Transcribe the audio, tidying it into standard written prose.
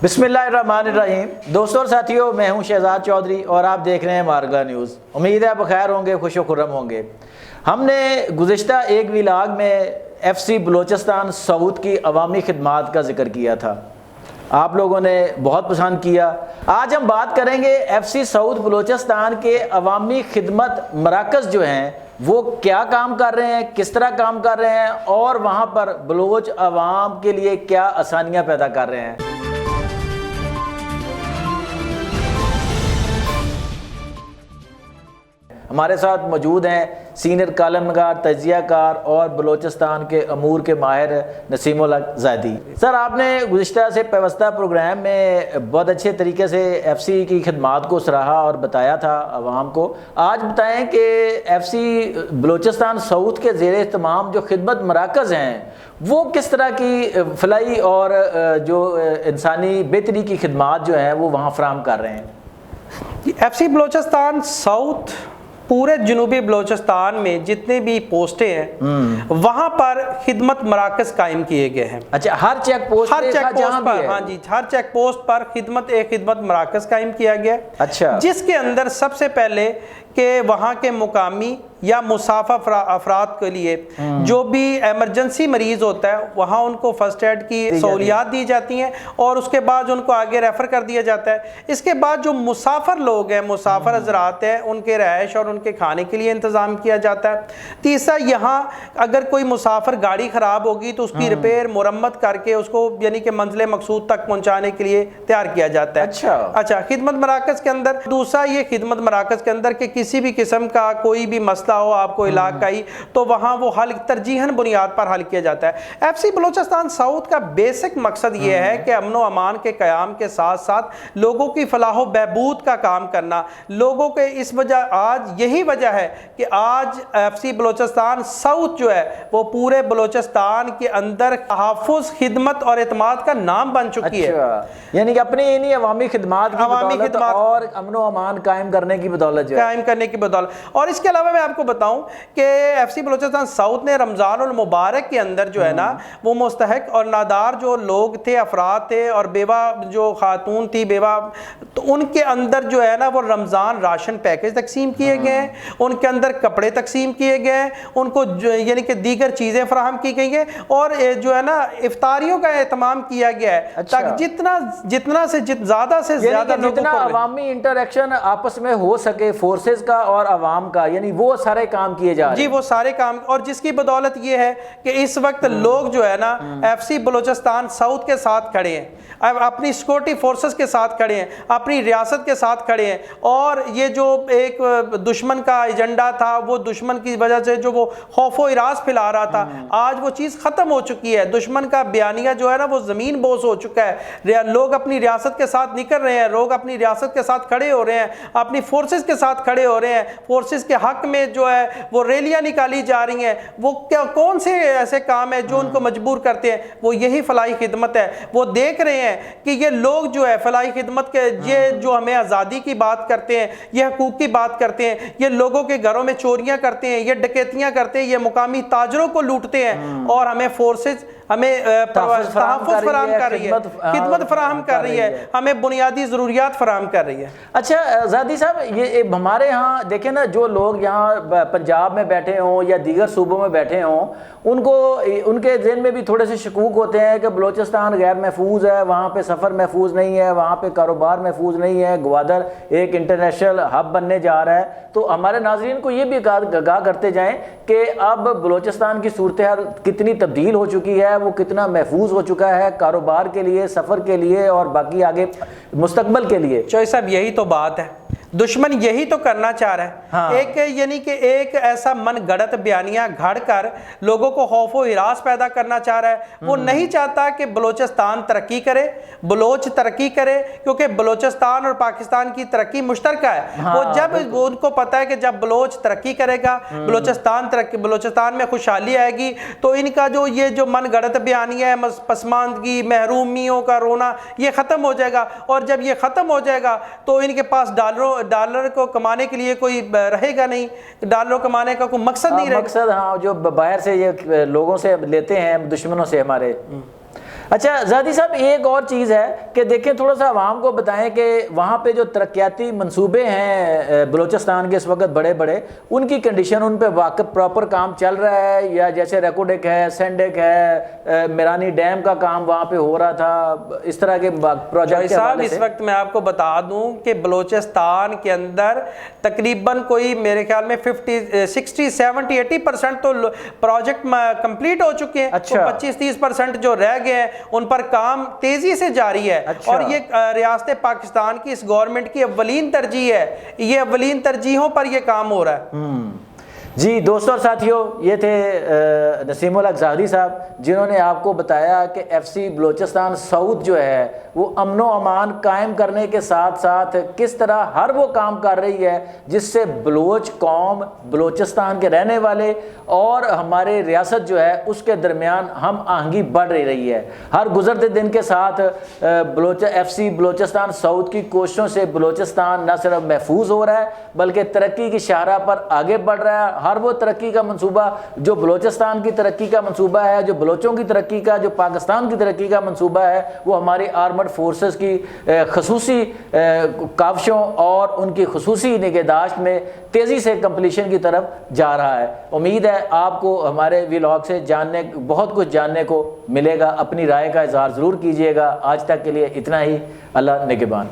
بسم اللہ الرحمن الرحیم۔ دوستوں اور ساتھیوں، میں ہوں شہزاد چودھری اور آپ دیکھ رہے ہیں مارگا نیوز۔ امید ہے آپ بخیر ہوں گے، خوش و خرم ہوں گے۔ ہم نے گزشتہ ایک ولاگ میں ایف سی بلوچستان ساؤتھ کی عوامی خدمات کا ذکر کیا تھا، آپ لوگوں نے بہت پسند کیا۔ آج ہم بات کریں گے ایف سی ساؤتھ بلوچستان کے عوامی خدمت مراکز جو ہیں وہ کیا کام کر رہے ہیں، کس طرح کام کر رہے ہیں اور وہاں پر بلوچ عوام کے لیے کیا آسانیاں پیدا کر رہے ہیں۔ ہمارے ساتھ موجود ہیں سینئر کالم نگار، تجزیہ کار اور بلوچستان کے امور کے ماہر نسیم الحق زیدی۔ سر، آپ نے گزشتہ سے پیوستہ پروگرام میں بہت اچھے طریقے سے ایف سی کی خدمات کو سراہا اور بتایا تھا عوام کو۔ آج بتائیں کہ ایف سی بلوچستان ساؤتھ کے زیر اہتمام جو خدمت مراکز ہیں وہ کس طرح کی فلاحی اور جو انسانی بہتری کی خدمات جو ہیں وہ وہاں فراہم کر رہے ہیں۔ ایف سی بلوچستان ساؤتھ پورے جنوبی بلوچستان میں جتنے بھی پوسٹیں ہیں وہاں پر خدمت مراکز قائم کیے گئے ہیں۔ اچھا، ہر چیک پوسٹ پر ہاں جی، ہر چیک پوسٹ پر خدمت مراکز قائم کیا گیا ہے۔ اچھا، جس کے اندر سب سے پہلے کہ وہاں کے مقامی یا مسافر افراد کے لیے جو بھی ایمرجنسی مریض ہوتا ہے وہاں ان کو فرسٹ ایڈ کی سہولیات دی جاتی ہیں اور اس کے بعد ان کو آگے ریفر کر دیا جاتا ہے۔ اس کے بعد جو مسافر لوگ ہیں، مسافر حضرات ہیں، ان کے رہائش اور ان کے کھانے کے لیے انتظام کیا جاتا ہے۔ تیسرا، یہاں اگر کوئی مسافر گاڑی خراب ہوگی تو اس کی ریپیئر مرمت کر کے اس کو یعنی کہ منزل مقصود تک پہنچانے کے لیے تیار کیا جاتا ہے۔ اچھا، خدمت مراکز کے اندر دوسرا یہ خدمت مراکز کے اندر کہ کسی بھی قسم کا کوئی بھی مسئلہ ہو آپ کو علاقائی تو وہاں وہ حل ترجیحاً بنیاد پر حل کیا جاتا ہے۔ ایف سی بلوچستان ساؤتھ کا بیسک مقصد یہ ہے کہ امن و امان کے قیام کے ساتھ ساتھ لوگوں کی فلاح و بہبود کا کام کرنا۔ لوگوں کے اس وجہ آج یہی وجہ ہے کہ آج ایف سی بلوچستان ساؤتھ جو ہے وہ پورے بلوچستان کے اندر تحفظ، خدمت اور اعتماد کا نام بن چکی ہے۔ یعنی کہ اپنی انہی عوامی خدمات کی بدولت اور امن و امان قائم کرنے کی بدولت اور اس کے علاوہ میں آپ کو بتاؤں کہ ایف سی بلوچستان ساؤتھ نے رمضان المبارک کے اندر جو ہے نا وہ مستحق اور نادار جو لوگ تھے، افراد تھے اور بیوہ جو خاتون تھی بیوہ، تو ان کے اندر جو ہے نا وہ رمضان راشن پیکج تقسیم کیے گئے ہیں، ان کے اندر کپڑے تقسیم کیے گئے ہیں، ان کو یعنی کہ دیگر چیزیں فراہم کی گئی ہیں اور جو ہے نا افطاریوں کا اہتمام کیا گیا ہے تاکہ جتنا سے زیادہ سے زیادہ جتنا عوامی انٹریکشن آپس میں ہو سکے فورسز کا اور عوام کا، یعنی وہ سارے کام کیے جا رہے ہیں جی، وہ سارے کام، اور جس کی بدولت یہ ہے کہ اس وقت لوگ جو ہے نا ایف سی بلوچستان ساؤتھ کے ساتھ کھڑے ہیں، اپنی سیکورٹی فورسز کے ساتھ کھڑے ہیں، اپنی ریاست کے ساتھ کھڑے ہیں، اور یہ جو ایک دشمن کا ایجنڈا تھا وہ دشمن کی وجہ سے جو وہ خوف و ہراس پھیلا رہا تھا آج وہ چیز ختم ہو چکی ہے۔ دشمن کا بیانیہ جو ہے نا وہ زمین بوس ہو چکا ہے، لوگ اپنی ریاست کے ساتھ نکل رہے ہیں، لوگ اپنی ریاست کے ساتھ کھڑے ہو رہے ہیں، اپنی فورسز کے ساتھ کھڑے ہو رہے ہیں، فورسز کے حق میں جو ہے وہ ریلیاں نکالی جا رہی ہیں۔ وہ کون سے ایسے کام ہیں جو ان کو مجبور کرتے ہیں؟ وہ یہی فلاحی خدمت ہے۔ وہ دیکھ رہے ہیں کہ یہ لوگ جو ہے فلاحی خدمت کے یہ جو ہمیں آزادی کی بات کرتے ہیں، یہ حقوق کی بات کرتے ہیں، یہ لوگوں کے گھروں میں چوریاں کرتے ہیں، یہ ڈکیتیاں کرتے ہیں، یہ مقامی تاجروں کو لوٹتے ہیں اور ہمیں فورسز ہمیں تحفظ فراہم کر رہی ہے، خدمت فراہم کر رہی ہے، ہمیں بنیادی ضروریات فراہم کر رہی ہے۔ اچھا زیدی صاحب، یہ ہمارے ہاں دیکھیں نا، جو لوگ یہاں پنجاب میں بیٹھے ہوں یا دیگر صوبوں میں بیٹھے ہوں ان کے ذہن میں بھی تھوڑے سے شکوک ہوتے ہیں کہ بلوچستان غیر محفوظ ہے، وہاں پہ سفر محفوظ نہیں ہے، وہاں پہ کاروبار محفوظ نہیں ہے، گوادر ایک انٹرنیشنل ہب بننے جا رہا ہے۔ تو ہمارے ناظرین کو یہ بھی آگاہ کرتے جائیں کہ اب بلوچستان کی صورتحال کتنی تبدیل ہو چکی ہے، وہ کتنا محفوظ ہو چکا ہے کاروبار کے لیے، سفر کے لیے اور باقی آگے مستقبل کے لیے۔ چوہے صاحب، یہی تو بات ہے، دشمن یہی تو کرنا چاہ رہا ہے، ایک یعنی کہ ایک ایسا من گڑت بیانیہ گھڑ کر لوگوں کو خوف و ہراس پیدا کرنا چاہ رہا ہے۔ وہ نہیں چاہتا کہ بلوچستان ترقی کرے، بلوچ ترقی کرے، کیونکہ بلوچستان اور پاکستان کی ترقی مشترکہ ہے۔ وہ جب ان کو پتا ہے کہ جب بلوچ ترقی کرے گا، بلوچستان میں خوشحالی آئے گی، تو ان کا جو یہ جو من گڑت بیانیہ ہے، پسماندگی، محرومیوں کا رونا، یہ ختم ہو جائے گا، اور جب یہ ختم ہو جائے گا تو ان کے پاس ڈالر کو کمانے کے لیے کوئی رہے گا نہیں، ڈالر کمانے کا کوئی مقصد نہیں رہے گا۔ مقصد جو باہر سے یہ لوگوں سے لیتے ہیں، دشمنوں سے ہمارے۔ اچھا زادی صاحب ایک اور چیز ہے کہ دیکھیں تھوڑا سا عوام کو بتائیں کہ وہاں پہ جو ترقیاتی منصوبے ہیں بلوچستان کے اس وقت بڑے بڑے، ان کی کنڈیشن، ان پہ واقع پراپر کام چل رہا ہے، یا جیسے ریکوڈیک ہے، سینڈیک ہے، میرانی ڈیم کا کام وہاں پہ ہو رہا تھا، اس طرح کے پروجیکٹ کے حوالے سے؟ اس وقت میں آپ کو بتا دوں کہ بلوچستان کے اندر تقریباً کوئی میرے خیال میں 60 70 80% تو پروجیکٹ کمپلیٹ ہو چکے ہیں، 25-30% جو رہ گئے ہیں ان پر کام تیزی سے جاری ہے۔ اور یہ ریاست پاکستان کی اس گورنمنٹ کی اولین ترجیح ہے، یہ اولین ترجیحوں پر یہ کام ہو رہا ہے۔ جی دوستوں اور ساتھیوں، یہ تھے نسیم الحق زاہدی صاحب، جنہوں نے آپ کو بتایا کہ ایف سی بلوچستان ساؤتھ جو ہے وہ امن و امان قائم کرنے کے ساتھ ساتھ کس طرح ہر وہ کام کر رہی ہے جس سے بلوچ قوم، بلوچستان کے رہنے والے اور ہمارے ریاست جو ہے اس کے درمیان ہم آہنگی بڑھ رہی ہے۔ ہر گزرتے دن کے ساتھ ایف سی بلوچستان ساؤتھ کی کوششوں سے بلوچستان نہ صرف محفوظ ہو رہا ہے بلکہ ترقی کی شاہراہ پر آگے بڑھ رہا ہے۔ ہر وہ ترقی کا منصوبہ جو بلوچستان کی ترقی کا منصوبہ ہے، جو بلوچوں کی ترقی کا، جو پاکستان کی ترقی کا منصوبہ ہے، وہ ہماری آرمڈ فورسز کی خصوصی کاوشوں اور ان کی خصوصی نگہداشت میں تیزی سے کمپلیشن کی طرف جا رہا ہے۔ امید ہے آپ کو ہمارے ویلاگ سے بہت کچھ جاننے کو ملے گا۔ اپنی رائے کا اظہار ضرور کیجیے گا۔ آج تک کے لیے اتنا ہی۔ اللہ نگہبان۔